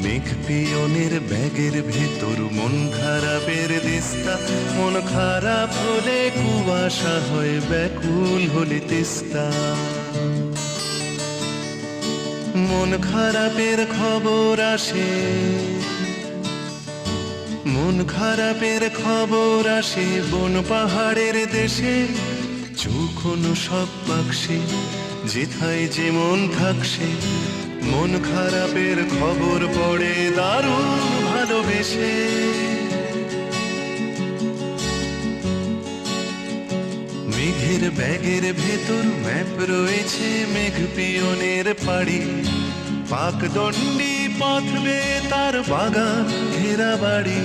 মেঘ পিয়নের ব্যাগের ভেতর মন খারাপের দিস্তা, মন খারাপ হলে কুয়াশা হয়, ব্যাকুল হলে তিস্তা। মন খারাপের খবর আসে, মন খারাপের খবর আসে বন পাহাড়ের দেশে। চোখনো সব বাক্সে যেথায় যে মন থাকছে, মন খারাপের খবর পড়ে দারুণ ভালোবেসে। মেঘের ব্যাগের ভেতর ম্যাপ রয়েছে মেঘ পিয়নের পাড়ি, পাকদণ্ডী পথ বেয়ে তার বাগান ঘেরা বাড়ি।